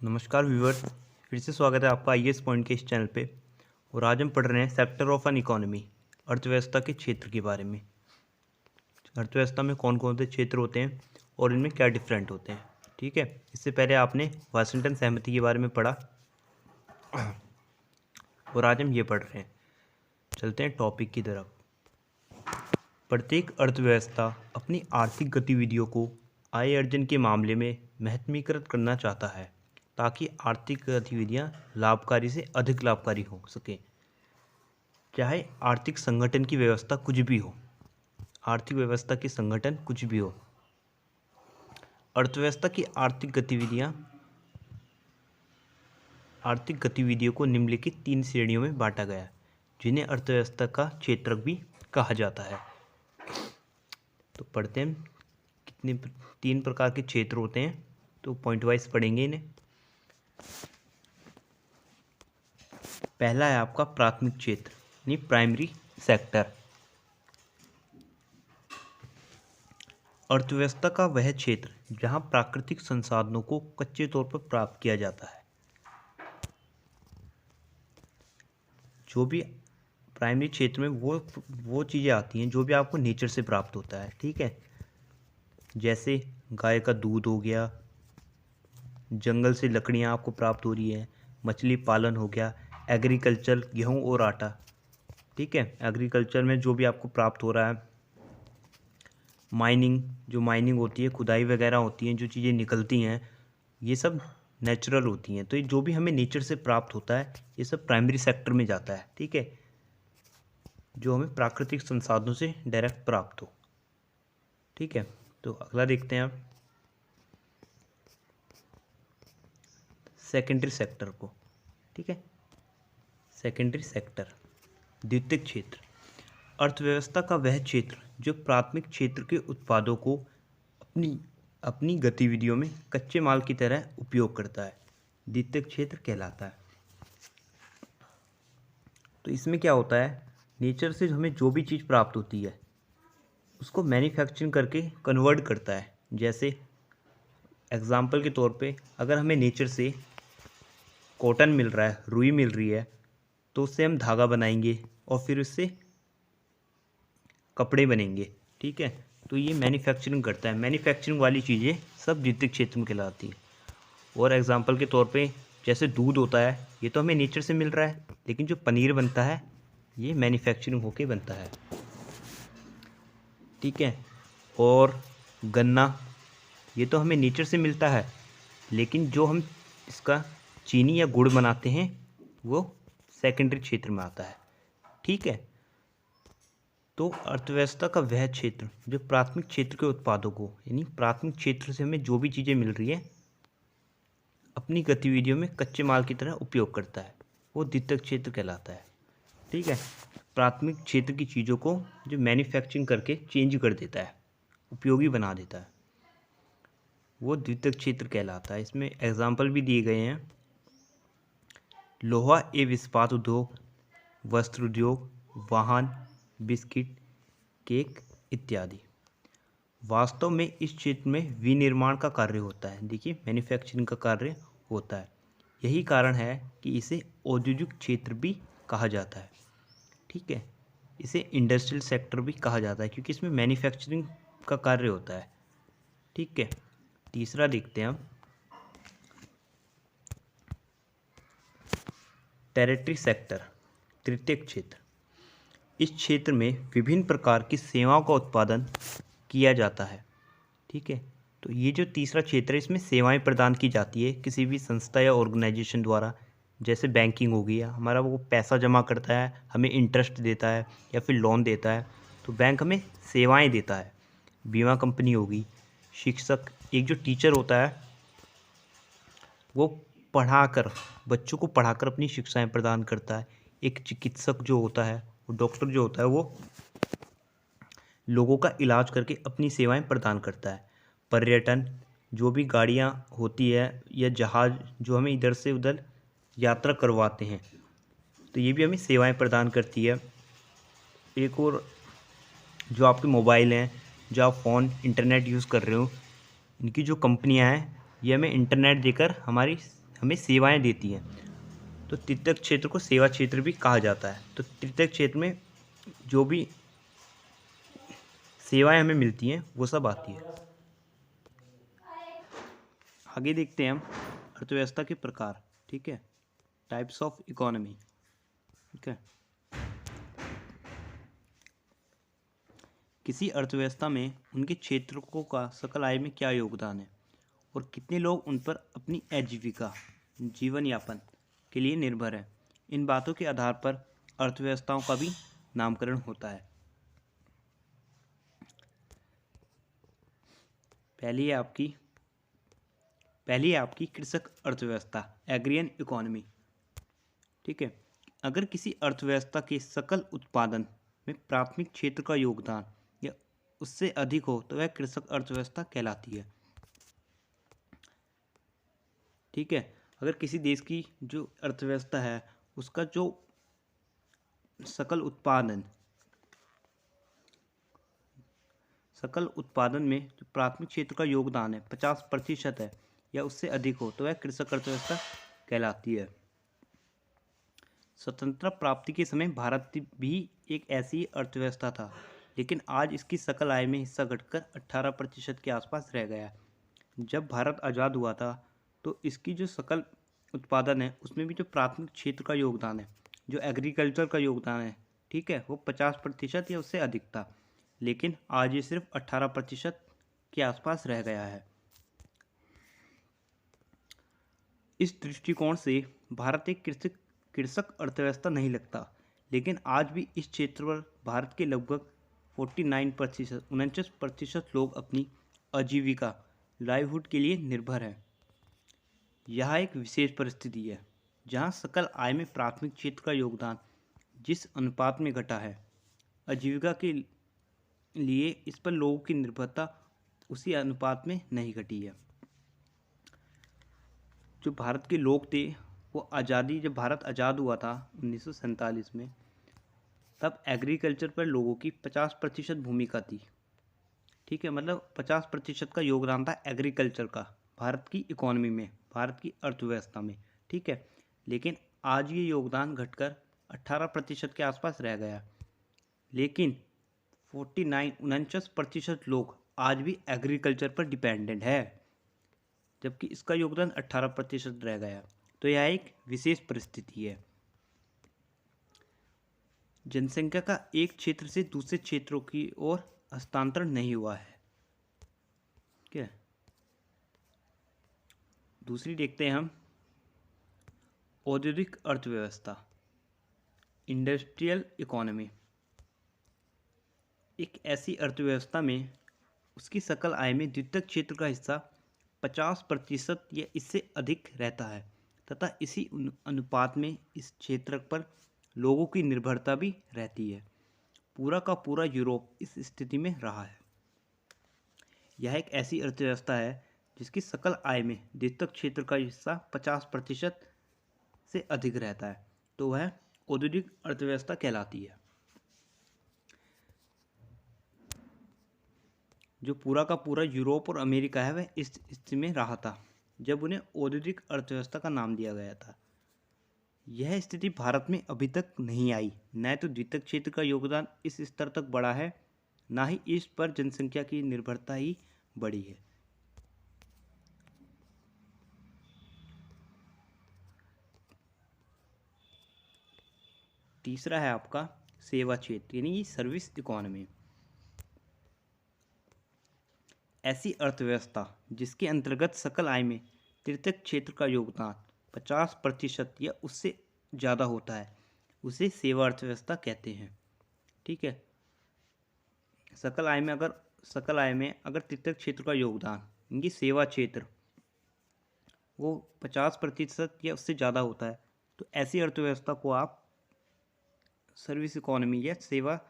नमस्कार व्यूअर्स, फिर से स्वागत है आपका आईएएस पॉइंट के इस चैनल पे। और आज हम पढ़ रहे हैं सेक्टर ऑफ एन इकोनॉमी, अर्थव्यवस्था के क्षेत्र के बारे में। अर्थव्यवस्था में कौन कौन से क्षेत्र होते हैं और इनमें क्या डिफरेंट होते हैं। ठीक है, इससे पहले आपने वाशिंगटन सहमति के बारे में पढ़ा और आज हम ये पढ़ रहे हैं। चलते हैं टॉपिक की तरफ। प्रत्येक अर्थव्यवस्था अपनी आर्थिक गतिविधियों को आय अर्जन के मामले में महत्वहीकृत करना चाहता है ताकि आर्थिक गतिविधियां लाभकारी से अधिक लाभकारी हो सके। चाहे आर्थिक संगठन की व्यवस्था कुछ भी हो, आर्थिक व्यवस्था की संगठन कुछ भी हो, अर्थव्यवस्था की आर्थिक गतिविधियों को निम्नलिखित 3 श्रेणियों में बांटा गया है, जिन्हें अर्थव्यवस्था का क्षेत्रक भी कहा जाता है। तो पढ़ते हैं कितने 3 प्रकार के क्षेत्र होते हैं, तो पॉइंट वाइज पढ़ेंगे इन्हें। पहला है आपका प्राथमिक क्षेत्र यानी प्राइमरी सेक्टर। अर्थव्यवस्था का वह क्षेत्र जहां प्राकृतिक संसाधनों को कच्चे तौर पर प्राप्त किया जाता है। जो भी प्राइमरी क्षेत्र में वो चीज़ें आती हैं जो भी आपको नेचर से प्राप्त होता है। ठीक है, जैसे गाय का दूध हो गया, जंगल से लकड़ियाँ आपको प्राप्त हो रही है, मछली पालन हो गया, एग्रीकल्चर गेहूँ और आटा। ठीक है, एग्रीकल्चर में जो भी आपको प्राप्त हो रहा है, माइनिंग होती है, खुदाई वगैरह होती हैं, जो चीज़ें निकलती हैं, ये सब नेचुरल होती हैं। तो ये जो भी हमें नेचर से प्राप्त होता है ये सब प्राइमरी सेक्टर में जाता है। ठीक है, जो हमें प्राकृतिक संसाधनों से डायरेक्ट प्राप्त हो। ठीक है, तो अगला देखते हैं आप सेकेंडरी सेक्टर को। ठीक है, सेकेंडरी सेक्टर द्वितीयक क्षेत्र। अर्थव्यवस्था का वह क्षेत्र जो प्राथमिक क्षेत्र के उत्पादों को अपनी गतिविधियों में कच्चे माल की तरह उपयोग करता है, द्वितीयक क्षेत्र कहलाता है। तो इसमें क्या होता है, नेचर से हमें जो भी चीज़ प्राप्त होती है उसको मैन्युफैक्चरिंग करके कन्वर्ट करता है। जैसे एग्जाम्पल के तौर पे अगर हमें नेचर से कॉटन मिल रहा है, रुई मिल रही है, तो उससे हम धागा बनाएंगे और फिर उससे कपड़े बनेंगे। ठीक है, तो ये मैन्युफैक्चरिंग करता है। मैन्युफैक्चरिंग वाली चीज़ें सब द्वितीयक क्षेत्र में कहलाती हैं। और एग्जांपल के तौर पे जैसे दूध होता है, ये तो हमें नेचर से मिल रहा है, लेकिन जो पनीर बनता है ये मैन्युफैक्चरिंग होके बनता है। ठीक है, और गन्ना, ये तो हमें नेचर से मिलता है, लेकिन जो हम इसका चीनी या गुड़ बनाते हैं वो सेकेंडरी क्षेत्र में आता है। ठीक है, तो अर्थव्यवस्था का वह क्षेत्र जो प्राथमिक क्षेत्र के उत्पादों को, यानी प्राथमिक क्षेत्र से हमें जो भी चीज़ें मिल रही है, अपनी गतिविधियों में कच्चे माल की तरह उपयोग करता है, वो द्वितीयक क्षेत्र कहलाता है। ठीक है, प्राथमिक क्षेत्र की चीज़ों को जो मैन्युफैक्चरिंग करके चेंज कर देता है, उपयोगी बना देता है, वो द्वितीयक क्षेत्र कहलाता है। इसमें एग्जाम्पल भी दिए गए हैं, लोहा एवं इस्पात उद्योग, वस्त्र उद्योग, वाहन, बिस्किट, केक इत्यादि। वास्तव में इस क्षेत्र में विनिर्माण का कार्य होता है। देखिए, मैन्युफैक्चरिंग का कार्य होता है। यही कारण है कि इसे औद्योगिक क्षेत्र भी कहा जाता है। ठीक है, इसे इंडस्ट्रियल सेक्टर भी कहा जाता है क्योंकि इसमें मैन्युफैक्चरिंग का कार्य होता है। ठीक है, तीसरा देखते हैं हम टेरिटरी सेक्टर, तृतीयक क्षेत्र। इस क्षेत्र में विभिन्न प्रकार की सेवाओं का उत्पादन किया जाता है। ठीक है, तो ये जो तीसरा क्षेत्र है, इसमें सेवाएं प्रदान की जाती है किसी भी संस्था या ऑर्गेनाइजेशन द्वारा। जैसे बैंकिंग हो गया, हमारा वो पैसा जमा करता है, हमें इंटरेस्ट देता है या फिर लोन देता है, तो बैंक हमें सेवाएं देता है। बीमा कंपनी होगी, शिक्षक, एक जो टीचर होता है वो पढ़ाकर, बच्चों को पढ़ाकर अपनी शिक्षाएं प्रदान करता है। एक चिकित्सक जो होता है, वो डॉक्टर जो होता है, वो लोगों का इलाज करके अपनी सेवाएं प्रदान करता है। पर्यटन, जो भी गाड़ियां होती है या जहाज़ जो हमें इधर से उधर यात्रा करवाते हैं, तो ये भी हमें सेवाएं प्रदान करती है। एक और, जो आपके मोबाइल हैं, जो आप फ़ोन इंटरनेट यूज़ कर रहे हो, इनकी जो कंपनियां हैं ये हमें इंटरनेट देकर हमारी हमें सेवाएं देती हैं, तो तृतीयक क्षेत्र को सेवा क्षेत्र भी कहा जाता है। तो तृतीयक क्षेत्र में जो भी सेवाएं हमें मिलती हैं वो सब आती है। आगे देखते हैं हम अर्थव्यवस्था के प्रकार। ठीक है, टाइप्स ऑफ इकोनॉमी। ठीक है, किसी अर्थव्यवस्था में उनके क्षेत्रों का सकल आय में क्या योगदान है और कितने लोग उन पर अपनी आजीविका जीवन यापन के लिए निर्भर हैं, इन बातों के आधार पर अर्थव्यवस्थाओं का भी नामकरण होता है। पहली है आपकी कृषक अर्थव्यवस्था, एग्रियन इकोनॉमी। ठीक है, अगर किसी अर्थव्यवस्था के सकल उत्पादन में प्राथमिक क्षेत्र का योगदान या उससे अधिक हो तो वह कृषक अर्थव्यवस्था कहलाती है। ठीक है, अगर किसी देश की जो अर्थव्यवस्था है उसका जो सकल उत्पादन में जो प्राथमिक क्षेत्र का योगदान है 50% है या उससे अधिक हो तो वह कृषक अर्थव्यवस्था कहलाती है। स्वतंत्रता प्राप्ति के समय भारत भी एक ऐसी अर्थव्यवस्था था, लेकिन आज इसकी सकल आय में हिस्सा घटकर 18% के आसपास रह गया। जब भारत आज़ाद हुआ था तो इसकी जो सकल उत्पादन है उसमें भी जो प्राथमिक क्षेत्र का योगदान है, जो एग्रीकल्चर का योगदान है, ठीक है, वो 50% या उससे अधिक था, लेकिन आज ये सिर्फ 18% के आसपास रह गया है। इस दृष्टिकोण से भारत एक कृषक अर्थव्यवस्था नहीं लगता, लेकिन आज भी इस क्षेत्र पर भारत के लगभग 49% लोग अपनी आजीविका लाइवहुड के लिए निर्भर हैं। यह एक विशेष परिस्थिति है जहां सकल आय में प्राथमिक क्षेत्र का योगदान जिस अनुपात में घटा है, आजीविका के लिए इस पर लोगों की निर्भरता उसी अनुपात में नहीं घटी है। जो भारत के लोग थे वो जब भारत आज़ाद हुआ था 1947 में, तब एग्रीकल्चर पर लोगों की 50% भूमिका थी। ठीक है, मतलब 50% का योगदान था एग्रीकल्चर का भारत की इकोनॉमी में, भारत की अर्थव्यवस्था में। ठीक है, लेकिन आज ये योगदान घटकर 18% के आसपास रह गया, लेकिन 49% लोग आज भी एग्रीकल्चर पर डिपेंडेंट है, जबकि इसका योगदान 18% रह गया। तो यह एक विशेष परिस्थिति है। जनसंख्या का एक क्षेत्र से दूसरे क्षेत्रों की ओर हस्तांतरण नहीं हुआ है। ठीक है, दूसरी देखते हैं हम औद्योगिक अर्थव्यवस्था, इंडस्ट्रियल इकोनॉमी। एक ऐसी अर्थव्यवस्था में उसकी सकल आय में द्वितीयक क्षेत्र का हिस्सा 50% या इससे अधिक रहता है तथा इसी अनुपात में इस क्षेत्र पर लोगों की निर्भरता भी रहती है। पूरा का पूरा यूरोप इस स्थिति में रहा है। यह एक ऐसी अर्थव्यवस्था है जिसकी सकल आय में द्वितीयक क्षेत्र का हिस्सा 50% से अधिक रहता है, तो वह औद्योगिक अर्थव्यवस्था कहलाती है। जो पूरा का पूरा यूरोप और अमेरिका है वह इस स्थिति में रहा था जब उन्हें औद्योगिक अर्थव्यवस्था का नाम दिया गया था। यह स्थिति भारत में अभी तक नहीं आई। न तो द्वितीयक क्षेत्र का योगदान इस स्तर तक बढ़ा है, ना ही इस पर जनसंख्या की निर्भरता ही बढ़ी है। तीसरा है आपका सेवा क्षेत्र, यानी सर्विस इकोनॉमी। ऐसी अर्थव्यवस्था जिसके अंतर्गत सकल आय में तृतीयक क्षेत्र का योगदान 50% या उससे ज़्यादा होता है, उसे सेवा अर्थव्यवस्था कहते हैं। ठीक है, सकल आय में अगर तृतीयक क्षेत्र का योगदान, इनकी सेवा क्षेत्र, वो 50% या उससे ज़्यादा होता है, तो ऐसी अर्थव्यवस्था को आप सर्विस इकोनॉमी या सेवा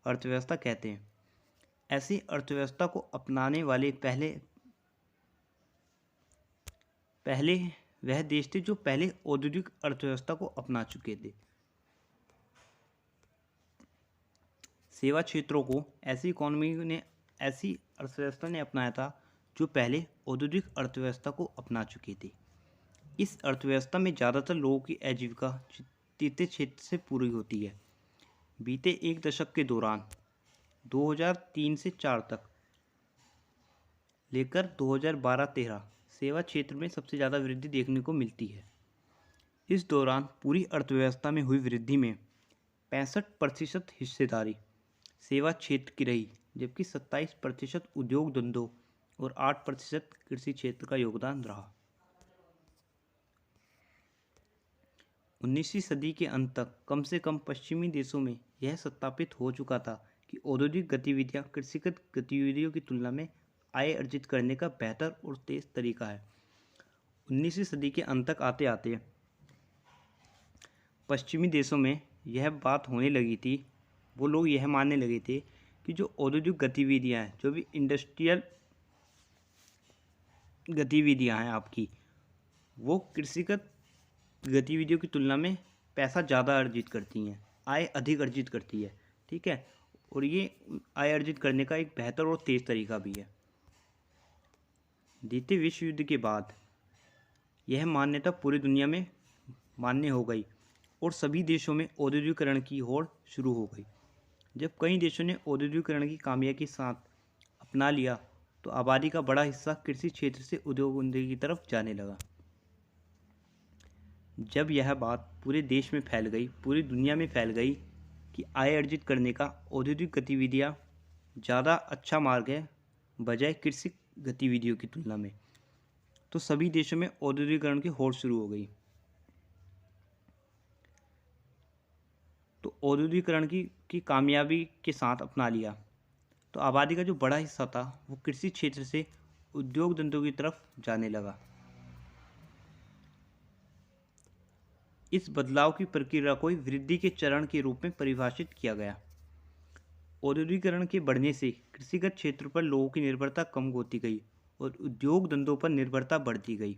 अर्थव्यवस्था कहते हैं। ऐसी अर्थव्यवस्था को अपनाने वाले पहले वह देश थे जो पहले औद्योगिक अर्थव्यवस्था को अपना चुके थे। सेवा क्षेत्रों को ऐसी अर्थव्यवस्था ने अपनाया था जो पहले औद्योगिक अर्थव्यवस्था को अपना चुके थे। इस अर्थव्यवस्था में ज़्यादातर लोगों की आजीविका तृतीय क्षेत्र से पूरी होती है। बीते एक दशक के दौरान 2003 से 4 तक लेकर 2012-13 सेवा क्षेत्र में सबसे ज़्यादा वृद्धि देखने को मिलती है। इस दौरान पूरी अर्थव्यवस्था में हुई वृद्धि में 65% हिस्सेदारी सेवा क्षेत्र की रही, जबकि 27% उद्योग धंधों और 8% कृषि क्षेत्र का योगदान रहा। 19वीं सदी के अंत तक कम से कम पश्चिमी देशों में यह सत्यापित हो चुका था कि औद्योगिक गतिविधियां कृषिगत गतिविधियों की तुलना में आय अर्जित करने का बेहतर और तेज तरीका है। 19वीं सदी के अंत तक आते आते पश्चिमी देशों में यह बात होने लगी थी, वो लोग यह मानने लगे थे कि जो औद्योगिक गतिविधियां हैं, जो भी इंडस्ट्रियल गतिविधियां हैं आपकी, वो कृषिगत गतिविधियों की तुलना में पैसा ज़्यादा अर्जित करती हैं, आय अधिक अर्जित करती है। ठीक है, और ये आय अर्जित करने का एक बेहतर और तेज़ तरीका भी है। द्वितीय विश्व युद्ध के बाद यह मान्यता पूरी दुनिया में मान्य हो गई और सभी देशों में औद्योगिकरण की होड़ शुरू हो गई। जब कई देशों ने औद्योगिकरण की कामयाबी के साथ अपना लिया तो आबादी का बड़ा हिस्सा कृषि क्षेत्र से उद्योग धंधे की तरफ जाने लगा। जब यह बात पूरे देश में फैल गई, पूरी दुनिया में फैल गई कि आय अर्जित करने का औद्योगिक गतिविधियाँ ज़्यादा अच्छा मार्ग है बजाय कृषि गतिविधियों की तुलना में, तो सभी देशों में औद्योगिकरण की होड़ शुरू हो गई। तो औद्योगिकरण की कामयाबी के साथ अपना लिया तो आबादी का जो बड़ा हिस्सा था वो कृषि क्षेत्र से उद्योग धंधों की तरफ जाने लगा। इस बदलाव की प्रक्रिया को वृद्धि के चरण के रूप में परिभाषित किया गया। औद्योगिकरण के बढ़ने से कृषिगत क्षेत्र पर लोगों की निर्भरता कम होती गई और उद्योग धंधों पर निर्भरता बढ़ती गई।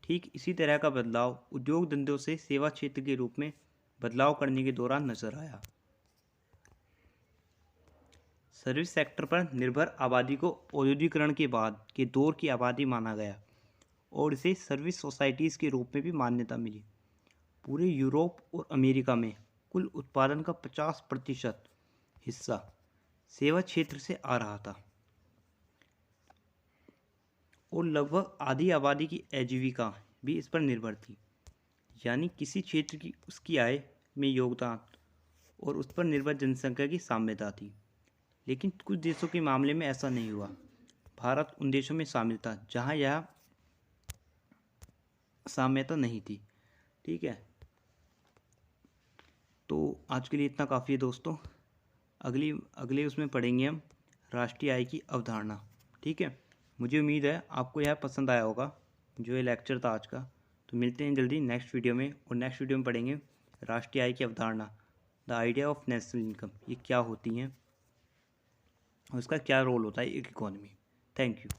ठीक इसी तरह का बदलाव उद्योग धंधों से सेवा क्षेत्र के रूप में बदलाव करने के दौरान नजर आया। सर्विस सेक्टर पर निर्भर आबादी को औद्योगिकरण के बाद के दौर की आबादी माना गया और इसे सर्विस सोसाइटीज़ के रूप में भी मान्यता मिली। पूरे यूरोप और अमेरिका में कुल उत्पादन का 50% हिस्सा सेवा क्षेत्र से आ रहा था और लगभग आधी आबादी की आजीविका भी इस पर निर्भर थी, यानी किसी क्षेत्र की उसकी आय में योगदान और उस पर निर्भर जनसंख्या की साम्यता थी। लेकिन कुछ देशों के मामले में ऐसा नहीं हुआ। भारत उन देशों में शामिल था जहां यह साम्यता नहीं थी। ठीक है, तो आज के लिए इतना काफ़ी है दोस्तों। अगले उसमें पढ़ेंगे हम राष्ट्रीय आय की अवधारणा। ठीक है, मुझे उम्मीद है आपको यह पसंद आया होगा जो ये लेक्चर था आज का। तो मिलते हैं जल्दी नेक्स्ट वीडियो में, और नेक्स्ट वीडियो में पढ़ेंगे राष्ट्रीय आय की अवधारणा, the idea of national income, ये क्या होती हैं और इसका क्या रोल होता है एक इकोनॉमी। Thank you.